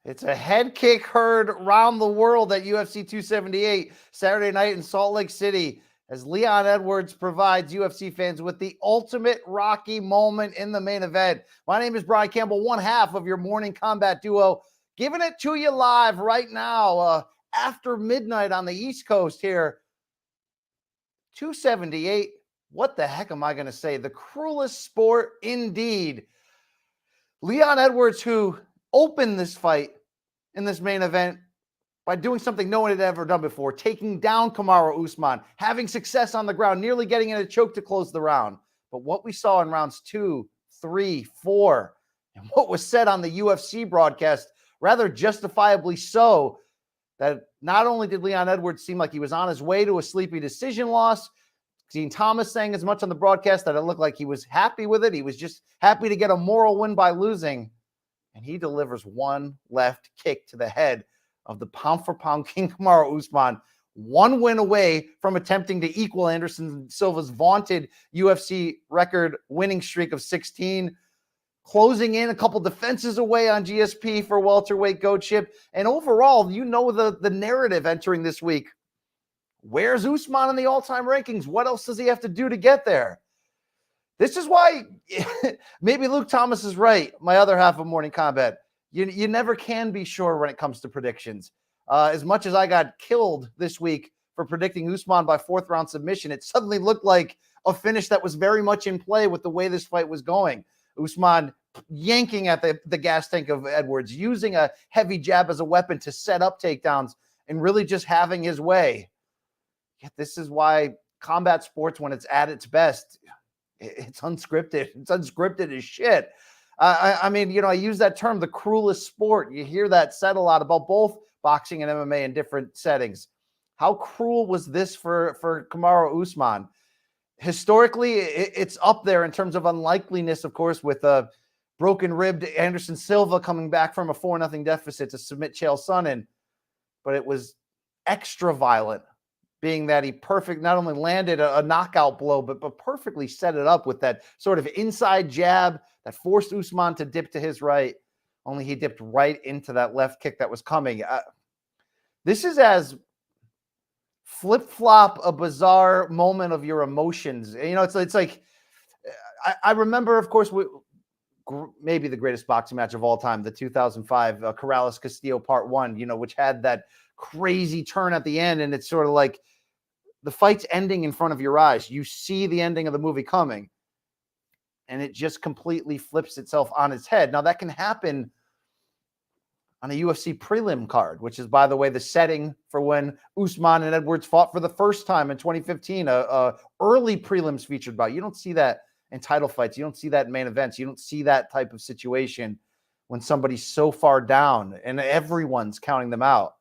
It's a head kick heard around the world at UFC 278 Saturday night in Salt Lake City as Leon Edwards provides UFC fans with the ultimate Rocky moment in the main event. My name is Brian Campbell, one half of your morning combat duo, giving it to you live right now after midnight on the East Coast here. 278. What the heck am I going to say? The cruelest sport indeed. Leon Edwards, who opened this fight in this main event by doing something no one had ever done before, taking down Kamaru Usman, having success on the ground, nearly getting in a choke to close the round. But what we saw in rounds 2, 3, 4, and what was said on the UFC broadcast, rather justifiably so, that not only did Leon Edwards seem like he was on his way to a sleepy decision loss, Dean Thomas saying as much on the broadcast that it looked like he was happy with it. He was just happy to get a moral win by losing. And he delivers one left kick to the head of the pound-for-pound king Kamaru Usman, one win away from attempting to equal Anderson Silva's vaunted UFC record winning streak of 16, closing in a couple defenses away on GSP for welterweight goatship. And overall, you know the narrative entering this week. Where's Usman in the all-time rankings? What else does he have to do to get there? This is why maybe Luke Thomas is right, my other half of Morning Combat. You never can be sure when it comes to predictions. As much as I got killed this week for predicting Usman by fourth-round submission, it suddenly looked like a finish that was very much in play with the way this fight was going. Usman yanking at the gas tank of Edwards, using a heavy jab as a weapon to set up takedowns, and really just having his way. Yet this is why combat sports, when it's at its best, it's unscripted. It's unscripted as shit. I mean, you know, I use that term, the cruelest sport. You hear that said a lot about both boxing and MMA in different settings. How cruel was this for Kamaru Usman? Historically, it's up there in terms of unlikeliness, of course, with a broken-ribbed Anderson Silva coming back from a 4-0 deficit to submit Chael Sonnen. But it was extra violent, being that he not only landed a knockout blow, but perfectly set it up with that sort of inside jab that forced Usman to dip to his right, only he dipped right into that left kick that was coming. This is as flip-flop a bizarre moment of your emotions. You know, it's like, I remember, of course, maybe the greatest boxing match of all time, the 2005 Corrales-Castillo Part 1, you know, which had that crazy turn at the end, and it's sort of like the fight's ending in front of your eyes. You see the ending of the movie coming, and it just completely flips itself on its head. Now, that can happen on a UFC prelim card, which is, by the way, the setting for when Usman and Edwards fought for the first time in 2015, a early prelims featured bout. You don't see that in title fights. You don't see that in main events. You don't see that type of situation when somebody's so far down and everyone's counting them out.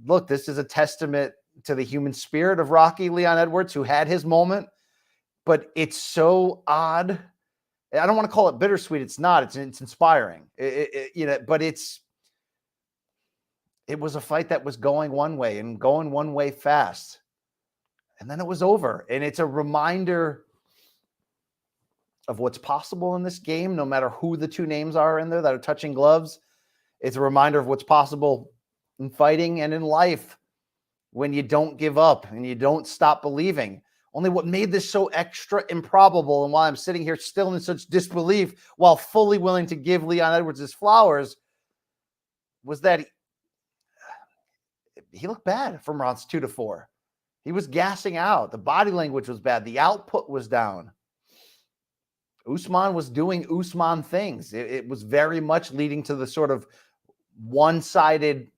Look, this is a testament to the human spirit of Rocky Leon Edwards, who had his moment, but it's so odd. I don't want to call it bittersweet. It's not. It's inspiring. You know, but it was a fight that was going one way and going one way fast, and then it was over. And it's a reminder of what's possible in this game, no matter who the two names are in there that are touching gloves. It's a reminder of what's possible in fighting and in life when you don't give up and you don't stop believing. Only what made this so extra improbable, and why I'm sitting here still in such disbelief while fully willing to give Leon Edwards his flowers, was that he looked bad from rounds 2 to 4. He was gassing out. The body language was bad. The output was down. Usman was doing Usman things. It was very much leading to the sort of one-sided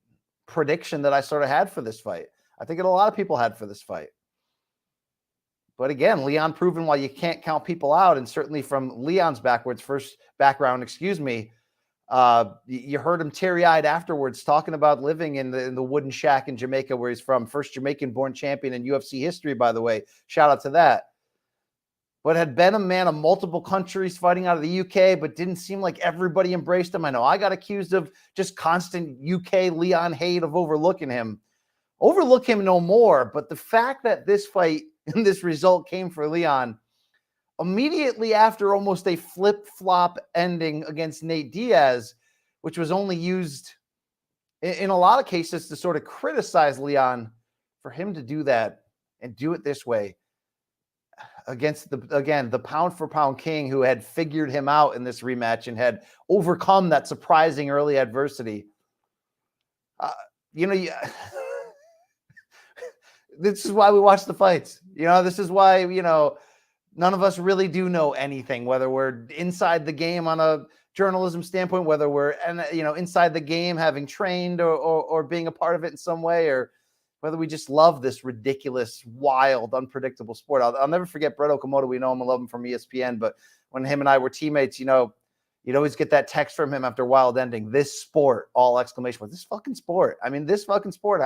prediction that I sort of had for this fight. I think a lot of people had for this fight. But again, Leon proven why you can't count people out, and certainly from Leon's background, you heard him teary-eyed afterwards talking about living in the wooden shack in Jamaica where he's from. First Jamaican-born champion in UFC history, by the way. Shout out to that. But had been a man of multiple countries, fighting out of the UK, but didn't seem like everybody embraced him. I know I got accused of just constant UK Leon hate, of overlooking him. Overlook him no more, but the fact that this fight and this result came for Leon immediately after almost a flip-flop ending against Nate Diaz, which was only used in a lot of cases to sort of criticize Leon, for him to do that and do it this way against the pound for pound king who had figured him out in this rematch and had overcome that surprising early adversity. This is why we watch the fights. This is why, none of us really do know anything, whether we're inside the game on a journalism standpoint, whether we're, inside the game having trained or being a part of it in some way, or whether we just love this ridiculous, wild, unpredictable sport. I'll never forget Brett Okamoto. We know him and love him from ESPN, but when him and I were teammates, you'd always get that text from him after Wild ending, "This sport," all exclamation points. This fucking sport. I mean, this fucking sport.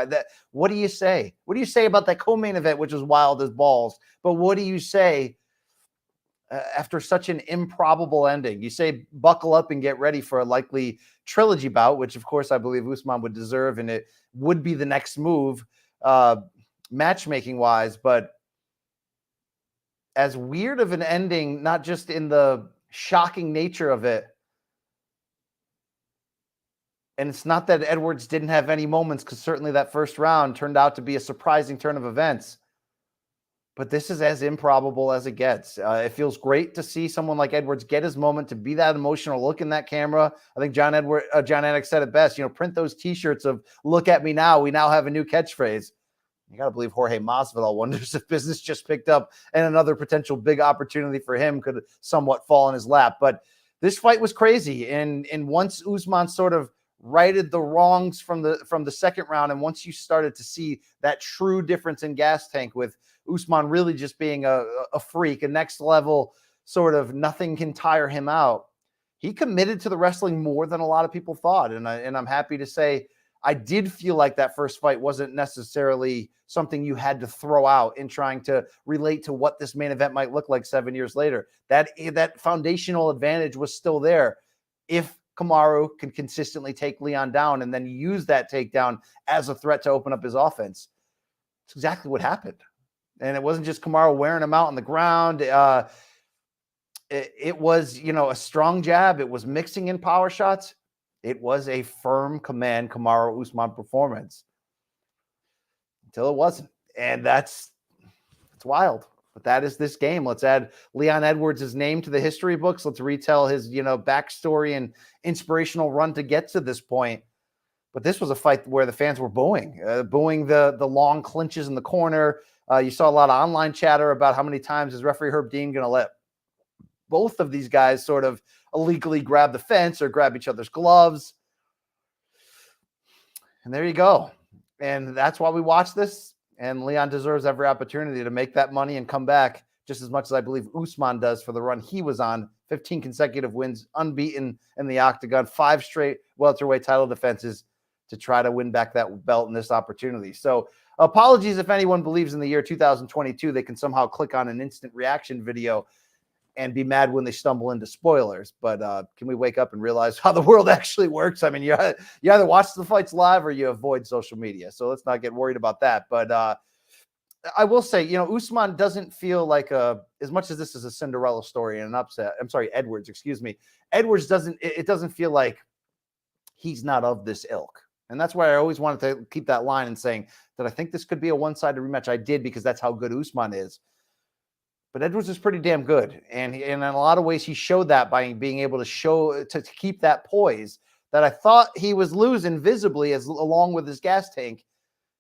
What do you say? What do you say about that co-main event, which was wild as balls? But what do you say after such an improbable ending? You say buckle up and get ready for a likely trilogy bout, which of course I believe Usman would deserve, and it would be the next move matchmaking wise. But as weird of an ending, not just in the shocking nature of it, and it's not that Edwards didn't have any moments, because certainly that first round turned out to be a surprising turn of events, but this is as improbable as it gets. It feels great to see someone like Edwards get his moment, to be that emotional, look in that camera. I think John Anik said it best, print those t-shirts of "Look at me now, we now have a new catchphrase." You got to believe Jorge Masvidal wonders if business just picked up and another potential big opportunity for him could somewhat fall in his lap. But this fight was crazy. And once Usman sort of righted the wrongs from the second round, and once you started to see that true difference in gas tank, with Usman really just being a freak, a next level sort of nothing can tire him out, he committed to the wrestling more than a lot of people thought. And I'm happy to say I did feel like that first fight wasn't necessarily something you had to throw out in trying to relate to what this main event might look like 7 years later. That foundational advantage was still there if Kamaru can consistently take Leon down and then use that takedown as a threat to open up his offense. It's exactly what happened. And it wasn't just Kamaru wearing him out on the ground. It was, a strong jab. It was mixing in power shots. It was a firm command Kamaru Usman performance until it wasn't. And it's wild. But that is this game. Let's add Leon Edwards' name to the history books. Let's retell his, backstory and inspirational run to get to this point. But this was a fight where the fans were booing the long clinches in the corner. You saw a lot of online chatter about how many times is referee Herb Dean going to let both of these guys sort of illegally grab the fence or grab each other's gloves. And there you go. And that's why we watch this. And Leon deserves every opportunity to make that money and come back, just as much as I believe Usman does for the run he was on. 15 consecutive wins, unbeaten in the octagon, 5 straight welterweight title defenses to try to win back that belt in this opportunity. So apologies if anyone believes in the year 2022 they can somehow click on an instant reaction video and be mad when they stumble into spoilers. But can we wake up and realize how the world actually works? I mean, you either watch the fights live or you avoid social media. So let's not get worried about that. But I will say, Usman doesn't feel like as much as this is a Cinderella story and an upset. I'm sorry, Edwards, Edwards doesn't feel like he's not of this ilk. And that's why I always wanted to keep that line and saying that I think this could be a one-sided rematch. I did, because that's how good Usman is. But Edwards is pretty damn good. And in a lot of ways, he showed that by being able to keep that poise that I thought he was losing visibly along with his gas tank,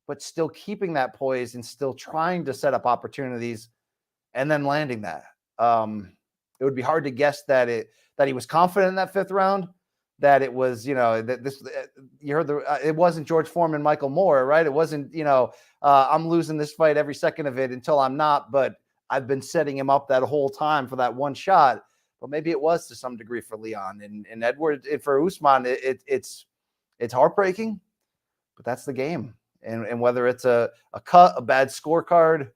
but still keeping that poise and still trying to set up opportunities and then landing that. It would be hard to guess that he was confident in that 5th round, that it was, you heard it wasn't George Foreman, Michael Moore, right? It wasn't, I'm losing this fight every second of it until I'm not, but I've been setting him up that whole time for that one shot. But maybe it was to some degree for Leon and Edward. For Usman, it's heartbreaking, but that's the game. And whether it's a cut, a bad scorecard,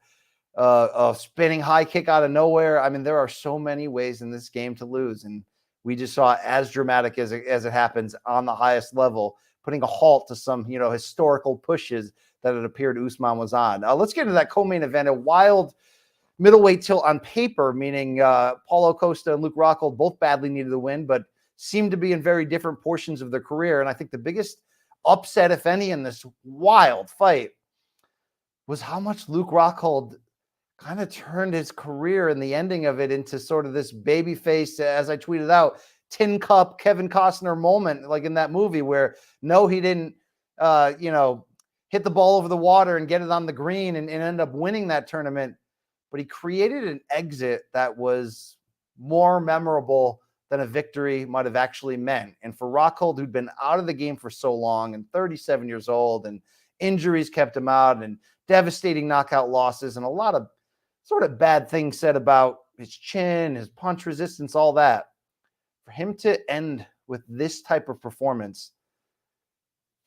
a spinning high kick out of nowhere, I mean, there are so many ways in this game to lose. And we just saw as dramatic as it happens on the highest level, putting a halt to some, historical pushes that it appeared Usman was on. Let's get into that co-main event. A wild middleweight tilt on paper, meaning Paulo Costa and Luke Rockhold both badly needed the win, but seem to be in very different portions of their career. And I think the biggest upset, if any, in this wild fight was how much Luke Rockhold kind of turned his career and the ending of it into sort of this babyface, as I tweeted out, tin cup Kevin Costner moment, like in that movie where no, he didn't, hit the ball over the water and get it on the green and end up winning that tournament. But he created an exit that was more memorable than a victory might have actually meant. And for Rockhold, who'd been out of the game for so long and 37 years old, and injuries kept him out, and devastating knockout losses, and a lot of sort of bad things said about his chin, his punch resistance, all that, for him to end with this type of performance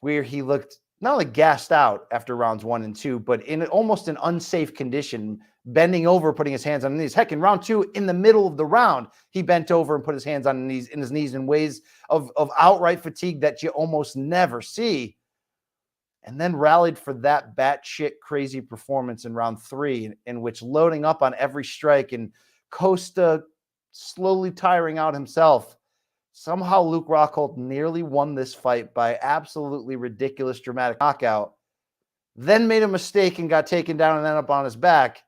where he looked not only gassed out after rounds 1 and 2, but in almost an unsafe condition, bending over, putting his hands on his knees. Heck, in round 2, in the middle of the round, he bent over and put his hands on his knees in ways of outright fatigue that you almost never see. And then rallied for that batshit crazy performance in round 3, in which loading up on every strike and Costa slowly tiring out himself. Somehow Luke Rockhold nearly won this fight by absolutely ridiculous, dramatic knockout, then made a mistake and got taken down and ended up on his back,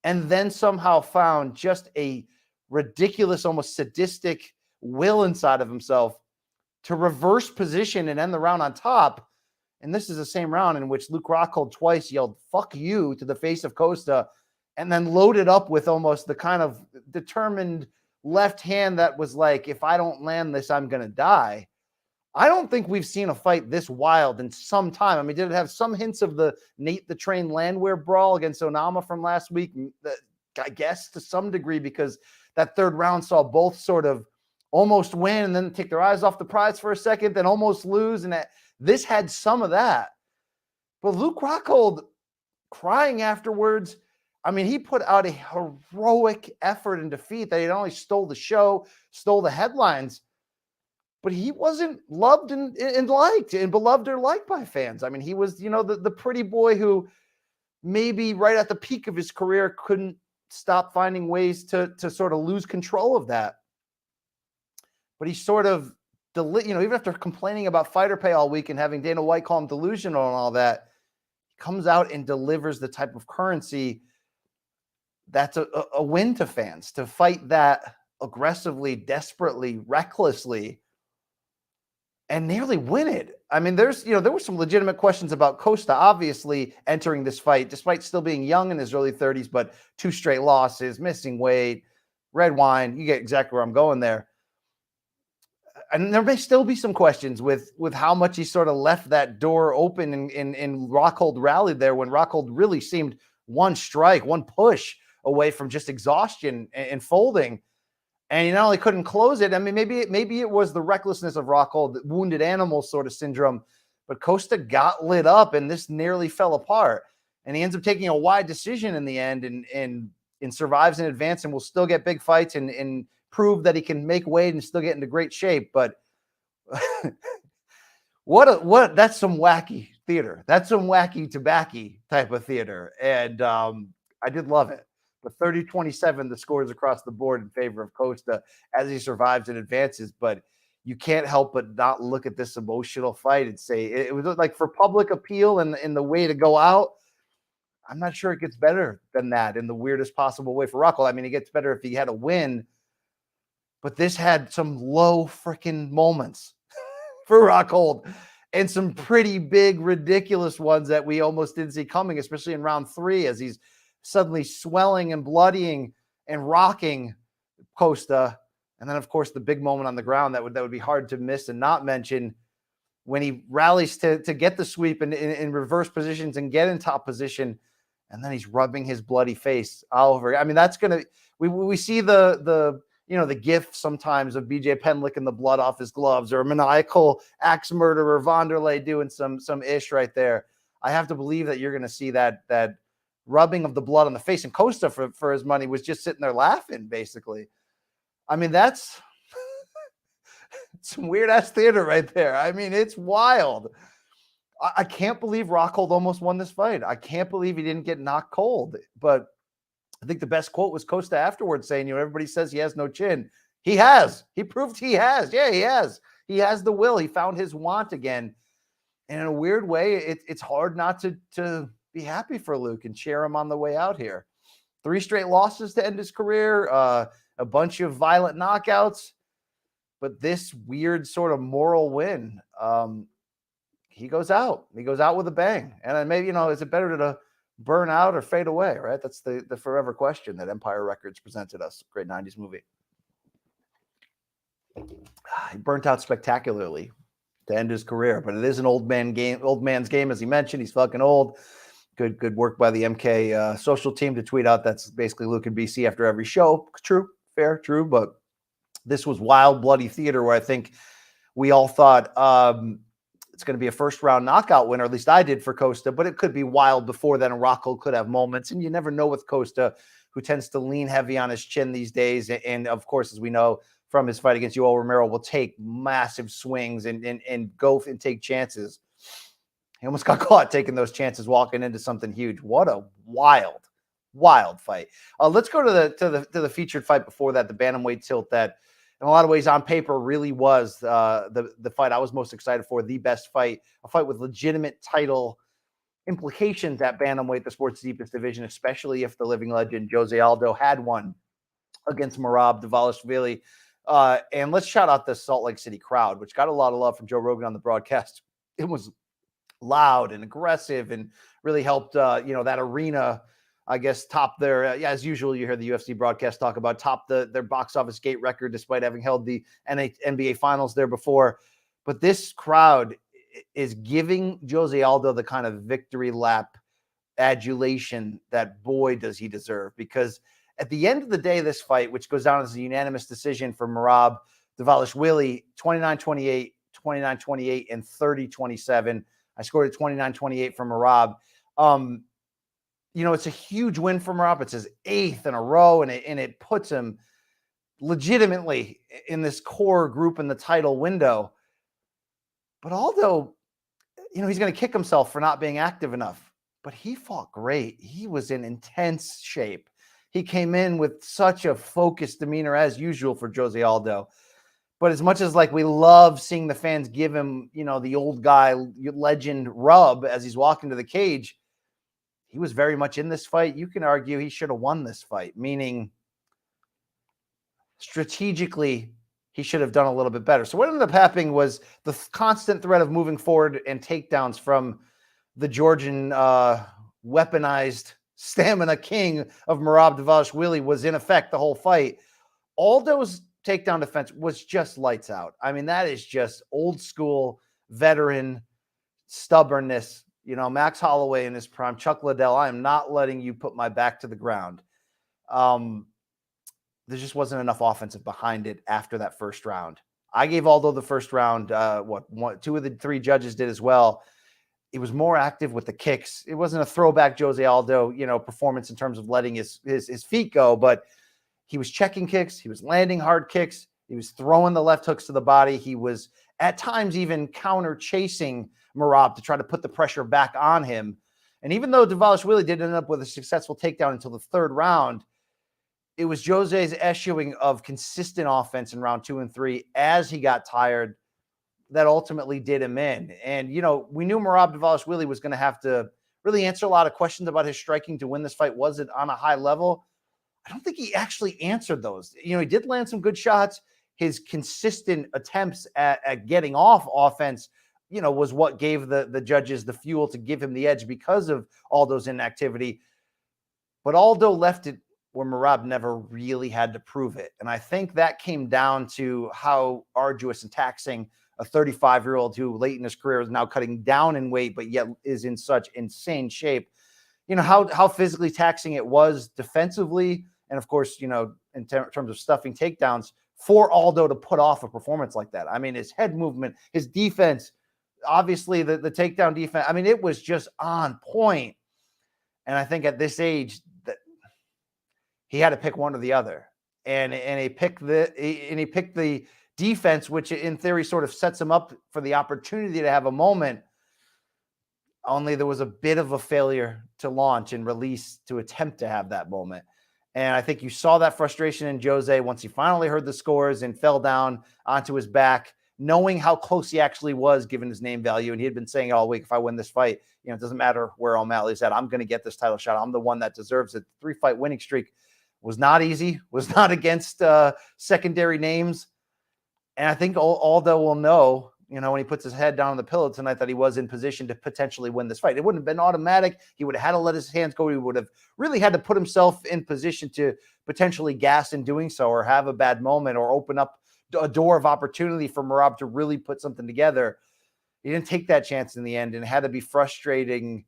and then somehow found just a ridiculous, almost sadistic will inside of himself to reverse position and end the round on top. And this is the same round in which Luke Rockhold twice yelled, "Fuck you," to the face of Costa, and then loaded up with almost the kind of determined left hand that was like, if I don't land this, I'm going to die. I don't think we've seen a fight this wild in some time. I mean, did it have some hints of the Nate the Train Landwehr brawl against Onama from last week? I guess to some degree, because that third round saw both sort of almost win and then take their eyes off the prize for a second, then almost lose. And this had some of that. But Luke Rockhold crying afterwards, I mean, he put out a heroic effort in defeat that he not only stole the show, stole the headlines, but he wasn't loved and liked and beloved or liked by fans. I mean, he was, the pretty boy who maybe right at the peak of his career couldn't stop finding ways to sort of lose control of that. But he sort of, even after complaining about fighter pay all week and having Dana White call him delusional and all that, he comes out and delivers the type of currency that's a win to fans, to fight that aggressively, desperately, recklessly, and nearly win it. I mean, there were some legitimate questions about Costa, obviously, entering this fight, despite still being young in his early 30s, but 2 straight losses, missing weight, red wine. You get exactly where I'm going there. And there may still be some questions with how much he sort of left that door open and Rockhold rallied there when Rockhold really seemed one strike, one push away from just exhaustion and folding. And he not only couldn't close it, I mean, maybe it was the recklessness of Rockhold, the wounded animal sort of syndrome, but Costa got lit up and this nearly fell apart. And he ends up taking a wide decision in the end and survives in advance and will still get big fights and prove that he can make weight and still get into great shape. But that's some wacky theater. That's some wacky tobacco type of theater. And I did love it. But 30-27, the scores across the board in favor of Costa as he survives and advances. But you can't help but not look at this emotional fight and say it was like, for public appeal and the way to go out, I'm not sure it gets better than that in the weirdest possible way for Rockhold. I mean, it gets better if he had a win, but this had some low freaking moments for Rockhold and some pretty big, ridiculous ones that we almost didn't see coming, especially in round 3 as he's suddenly swelling and bloodying and rocking Costa. And then, of course, the big moment on the ground that would be hard to miss and not mention when he rallies to get the sweep in reverse positions and get in top position. And then he's rubbing his bloody face all over. I mean, that's going to, we see the gif sometimes of BJ Penn licking the blood off his gloves, or a maniacal axe murderer Vanderlei doing some ish right there. I have to believe that you're going to see that rubbing of the blood on the face. And Costa, for his money, was just sitting there laughing, basically. I mean, that's some weird ass theater right there. I mean, it's wild. I can't believe Rockhold almost won this fight. I can't believe he didn't get knocked cold. But I think the best quote was Costa afterwards saying, everybody says he has no chin. He has. He proved he has. Yeah, he has. He has the will. He found his want again. And in a weird way, it's hard not to be happy for Luke and cheer him on the way out here. 3 straight losses to end his career, a bunch of violent knockouts, but this weird sort of moral win. He goes out. He goes out with a bang. And then maybe, is it better to burn out or fade away, right? That's the forever question that Empire Records presented us. Great 90s movie. He burnt out spectacularly to end his career, but it is an old man's game, as he mentioned. He's fucking old. Good work by the MK social team to tweet out that's basically Luke and BC after every show. True, fair, true. But this was wild, bloody theater where I think we all thought it's going to be a first-round knockout win, or at least I did for Costa, but it could be wild before then. Rockhold could have moments, and you never know with Costa, who tends to lean heavy on his chin these days. And of course, as we know from his fight against Yoel Romero, will take massive swings and go and take chances. He almost got caught taking those chances, walking into something huge. What a wild fight. Let's go to the featured fight before that, the bantamweight tilt that, in a lot of ways, on paper, really was the fight I was most excited for, the best fight, a fight with legitimate title implications at bantamweight, the sport's deepest division, especially if the living legend Jose Aldo had won against Merab Dvalishvili. And let's shout out the Salt Lake City crowd, which got a lot of love from Joe Rogan on the broadcast. It was loud and aggressive and really helped, that arena, I guess, top their, as usual, you hear the UFC broadcast talk about top their box office gate record, despite having held the NBA finals there before. But this crowd is giving Jose Aldo the kind of victory lap adulation that, boy, does he deserve. Because at the end of the day, this fight, which goes down as a unanimous decision for Merab Dvalishvili, 29-28, 29-28, and 30-27. I scored at 29-28 for Merab. It's a huge win for Merab. It's his 8th in a row, and it puts him legitimately in this core group in the title window. But Aldo, he's going to kick himself for not being active enough. But he fought great. He was in intense shape. He came in with such a focused demeanor, as usual, for Jose Aldo. But as much as we love seeing the fans give him, the old guy legend rub as he's walking to the cage, he was very much in this fight. You can argue he should have won this fight, meaning strategically he should have done a little bit better. So what ended up happening was the constant threat of moving forward and takedowns from the Georgian weaponized stamina king of Merab Dvalishvili was in effect the whole fight. Aldo's takedown defense was just lights out. I mean, that is just old school veteran stubbornness. Max Holloway in his prime, Chuck Liddell, I am not letting you put my back to the ground. There just wasn't enough offensive behind it after that first round. I gave Aldo the first round. 2 of the 3 judges did as well. It was more active with the kicks. It wasn't a throwback Jose Aldo, performance in terms of letting his feet go, but he was checking kicks. He was landing hard kicks. He was throwing the left hooks to the body. He was at times even counter chasing Merab to try to put the pressure back on him. And even though Dvalishvili didn't end up with a successful takedown until the 3rd round, it was Jose's eschewing of consistent offense in round 2 and 3 as he got tired that ultimately did him in. And, we knew Merab Dvalishvili was going to have to really answer a lot of questions about his striking to win this fight. Was it on a high level? I don't think he actually answered those. He did land some good shots. His consistent attempts at getting off offense, was what gave the judges the fuel to give him the edge because of Aldo's inactivity. But Aldo left it where Merab never really had to prove it. And I think that came down to how arduous and taxing a 35-year-old who late in his career is now cutting down in weight, but yet is in such insane shape. How physically taxing it was defensively. And of course, in terms of stuffing takedowns for Aldo to put off a performance like that. I mean, his head movement, his defense, obviously the takedown defense. I mean, it was just on point. And I think at this age that he had to pick one or the other. And he picked the defense, which in theory sort of sets him up for the opportunity to have a moment. Only there was a bit of a failure to launch and release to attempt to have that moment. And I think you saw that frustration in Jose once he finally heard the scores and fell down onto his back, knowing how close he actually was given his name value. And he had been saying all week, if I win this fight, it doesn't matter where O'Malley's at, I'm going to get this title shot. I'm the one that deserves it. 3-fight winning streak was not easy, was not against secondary names. And I think Aldo will know, when he puts his head down on the pillow tonight, that he was in position to potentially win this fight. It wouldn't have been automatic. He would have had to let his hands go. He would have really had to put himself in position to potentially gas in doing so, or have a bad moment, or open up a door of opportunity for Merab to really put something together. He didn't take that chance in the end, and it had to be frustrating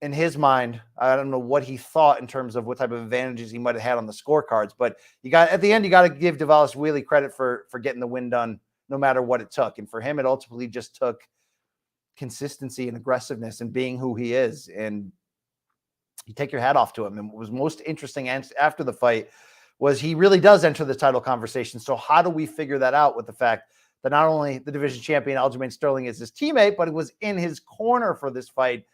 in his mind. I don't know what he thought in terms of what type of advantages he might have had on the scorecards, but at the end, you got to give Dvalishvili credit for getting the win done, no matter what it took. And for him, it ultimately just took consistency and aggressiveness and being who he is. And you take your hat off to him. And what was most interesting after the fight was he really does enter the title conversation. So how do we figure that out with the fact that not only the division champion Aljamain Sterling is his teammate, but it was in his corner for this fight?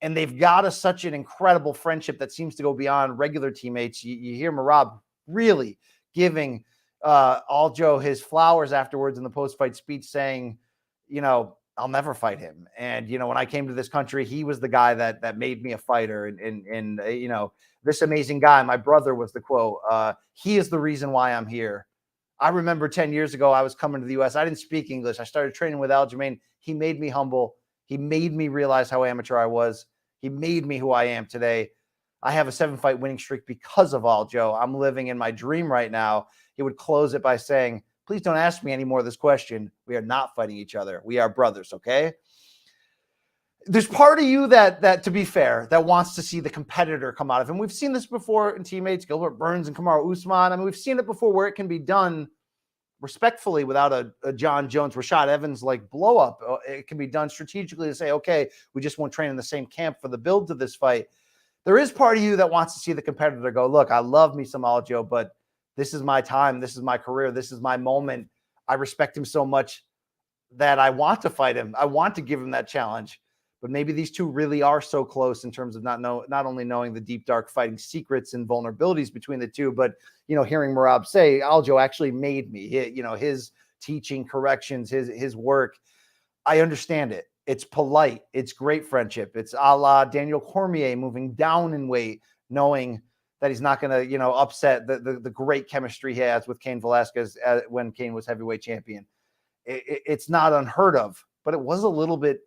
And they've got such an incredible friendship that seems to go beyond regular teammates. You hear Merab really giving Aljo his flowers afterwards in the post-fight speech, saying, I'll never fight him. And, when I came to this country, he was the guy that made me a fighter. And this amazing guy, my brother, was the quote, he is the reason why I'm here. I remember 10 years ago, I was coming to the U.S. I didn't speak English. I started training with Aljamain. He made me humble. He made me realize how amateur I was. He made me who I am today. I have a 7-fight winning streak because of Aljo. I'm living in my dream right now. He would close it by saying, please don't ask me any more of this question. We are not fighting each other. We are brothers, okay? There's part of you that to be fair, that wants to see the competitor come out of him. We've seen this before in teammates, Gilbert Burns and Kamaru Usman. I mean, we've seen it before where it can be done respectfully without a John Jones, Rashad Evans like blow up. It can be done strategically to say, okay, we just won't train in the same camp for the build to this fight. There is part of you that wants to see the competitor go, look, I love me some Aljo, but this is my time. This is my career. This is my moment. I respect him so much that I want to fight him. I want to give him that challenge. But maybe these two really are so close in terms of not only knowing the deep, dark fighting secrets and vulnerabilities between the two, but, hearing Merab say, Aljo actually made me, his teaching, corrections, his work. I understand it. It's polite. It's great friendship. It's a la Daniel Cormier moving down in weight, knowing that he's not going to, upset the great chemistry he has with Cain Velasquez when Cain was heavyweight champion. It's not unheard of, but it was a little bit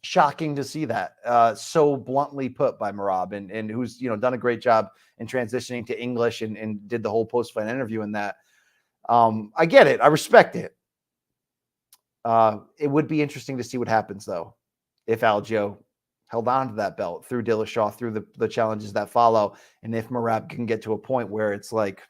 shocking to see that so bluntly put by Merab, and who's done a great job in transitioning to English and did the whole post-fight interview in that. I get it. I respect it. It would be interesting to see what happens though if Aljo held on to that belt through Dillashaw, through the challenges that follow, and if Merab can get to a point where it's like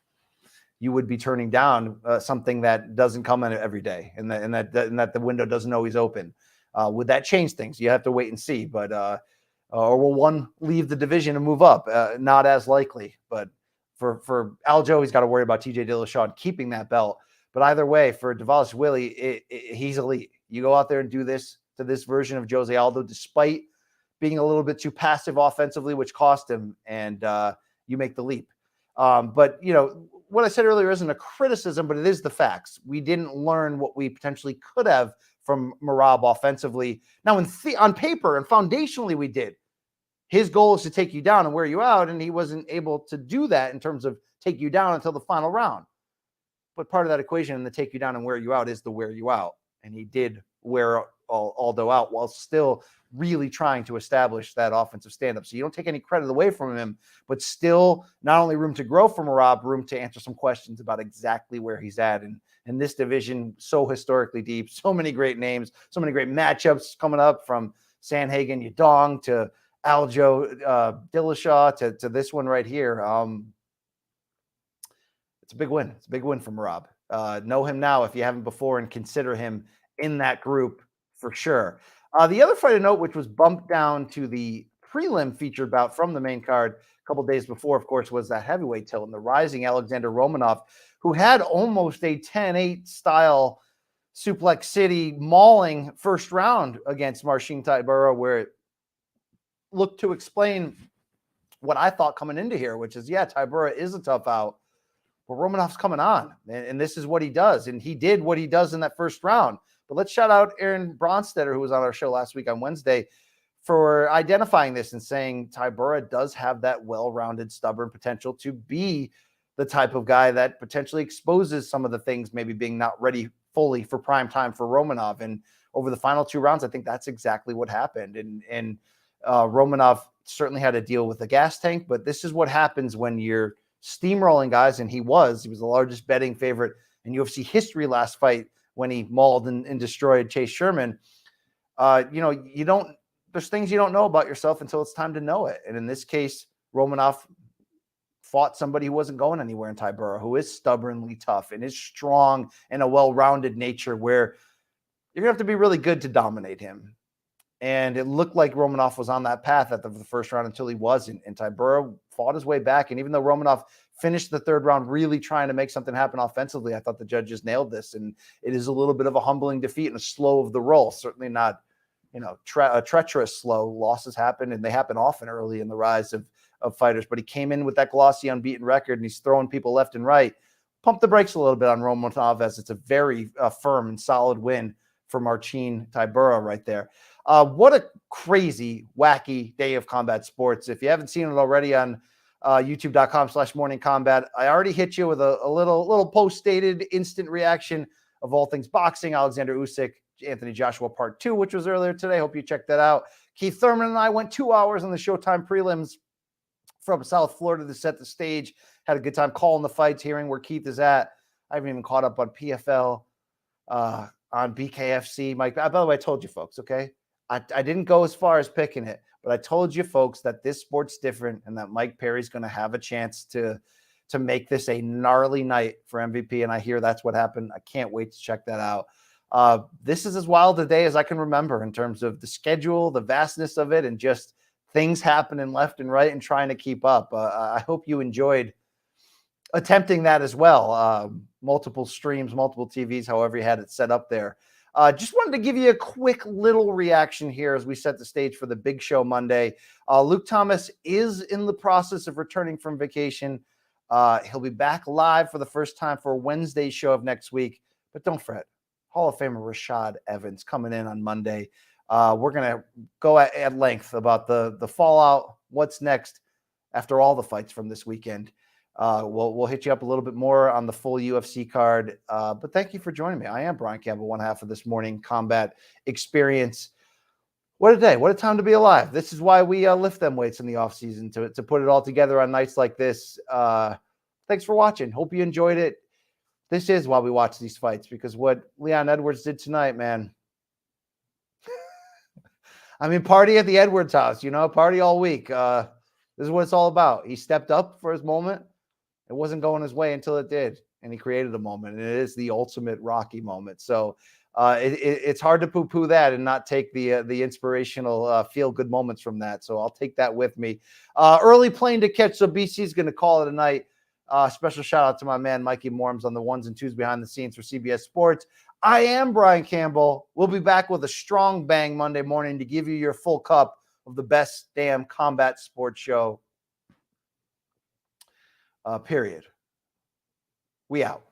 you would be turning down something that doesn't come in every day, and that the window doesn't always open. Would that change things? You have to wait and see. But or will one leave the division and move up? Not as likely. But for Aljo, he's got to worry about TJ Dillashaw keeping that belt. But either way, for Dvalishvili, he's elite. You go out there and do this to this version of Jose Aldo, despite being a little bit too passive offensively, which cost him, and you make the leap. But what I said earlier isn't a criticism, but it is the facts. We didn't learn what we potentially could have from Merab offensively. Now, on paper and foundationally, we did. His goal is to take you down and wear you out, and he wasn't able to do that in terms of take you down until the final round. But part of that equation in the take you down and wear you out is the wear you out. And he did wear Aldo out while still really trying to establish that offensive stand-up. So you don't take any credit away from him, but still not only room to grow from Merab, room to answer some questions about exactly where he's at. And in this division, so historically deep, so many great names, so many great matchups coming up, from Sandhagen, Yadong to Aljo, Dillashaw to this one right here. It's a big win. It's a big win for Merab. Know him now if you haven't before, and consider him in that group for sure. The other fight of note, which was bumped down to the prelim featured bout from the main card a couple days before, of course, was that heavyweight tilt, and the rising Alexander Romanov, who had almost a 10-8 style Suplex City mauling first round against Marcin Tybura, where it looked to explain what I thought coming into here, which is, yeah, Tybura is a tough out, but Romanov's coming on, and this is what he does. And he did what he does in that first round. But let's shout out Aaron Bronstetter, who was on our show last week on Wednesday, for identifying this and saying Tybura does have that well-rounded, stubborn potential to be the type of guy that potentially exposes some of the things maybe being not ready fully for prime time for Romanov. And over the final 2 rounds, I think that's exactly what happened. And Romanov certainly had to deal with the gas tank, but this is what happens when you're steamrolling guys, and he was the largest betting favorite in UFC history last fight when he mauled and destroyed Chase Sherman. There's things you don't know about yourself until it's time to know it. And in this case, Romanov fought somebody who wasn't going anywhere in Tybura, who is stubbornly tough and is strong and a well-rounded nature where you're going to have to be really good to dominate him. And it looked like Romanov was on that path at the first round until he wasn't. And Tybura fought his way back. And even though Romanov finished the 3rd round really trying to make something happen offensively, I thought the judges nailed this. And it is a little bit of a humbling defeat and a slow of the roll. Certainly not, a treacherous slow. Losses happen, and they happen often early in the rise of fighters. But he came in with that glossy, unbeaten record, and he's throwing people left and right. Pump the brakes a little bit on Romanov, as it's a very firm and solid win for Marcin Tybura right there. What a crazy, wacky day of combat sports. If you haven't seen it already on youtube.com/morning combat, I already hit you with a little post-stated instant reaction of all things boxing. Alexander Usyk, Anthony Joshua part 2, which was earlier today. Hope you checked that out. Keith Thurman and I went 2 hours on the Showtime prelims from South Florida to set the stage. Had a good time calling the fights, hearing where Keith is at. I haven't even caught up on PFL, on BKFC. Mike, by the way, I told you folks, okay? I didn't go as far as picking it, but I told you folks that this sport's different and that Mike Perry's going to have a chance to make this a gnarly night for MVP. And I hear that's what happened. I can't wait to check that out. This is as wild a day as I can remember in terms of the schedule, the vastness of it, and just things happening left and right and trying to keep up. I hope you enjoyed attempting that as well. Multiple streams, multiple TVs, however you had it set up there. Just wanted to give you a quick little reaction here as we set the stage for the big show Monday. Luke Thomas is in the process of returning from vacation. He'll be back live for the first time for Wednesday's show of next week. But don't fret, Hall of Famer Rashad Evans coming in on Monday. We're going to go at length about the fallout, what's next after all the fights from this weekend. We'll hit you up a little bit more on the full UFC card. But thank you for joining me. I am Brian Campbell, one half of this morning combat experience. What a day. What a time to be alive. This is why we lift them weights in the off season to put it all together on nights like this. Thanks for watching. Hope you enjoyed it. This is why we watch these fights, because what Leon Edwards did tonight, man. I mean, party at the Edwards house, party all week. This is what it's all about. He stepped up for his moment. It wasn't going his way until it did, and he created a moment, and it is the ultimate Rocky moment. So it's hard to poo-poo that and not take the inspirational feel-good moments from that. So I'll take that with me. Early plane to catch, so BC's going to call it a night. Special shout-out to my man Mikey Morms on the ones and twos behind the scenes for CBS Sports. I am Brian Campbell. We'll be back with a strong bang Monday morning to give you your full cup of the best damn combat sports show. Period. We out.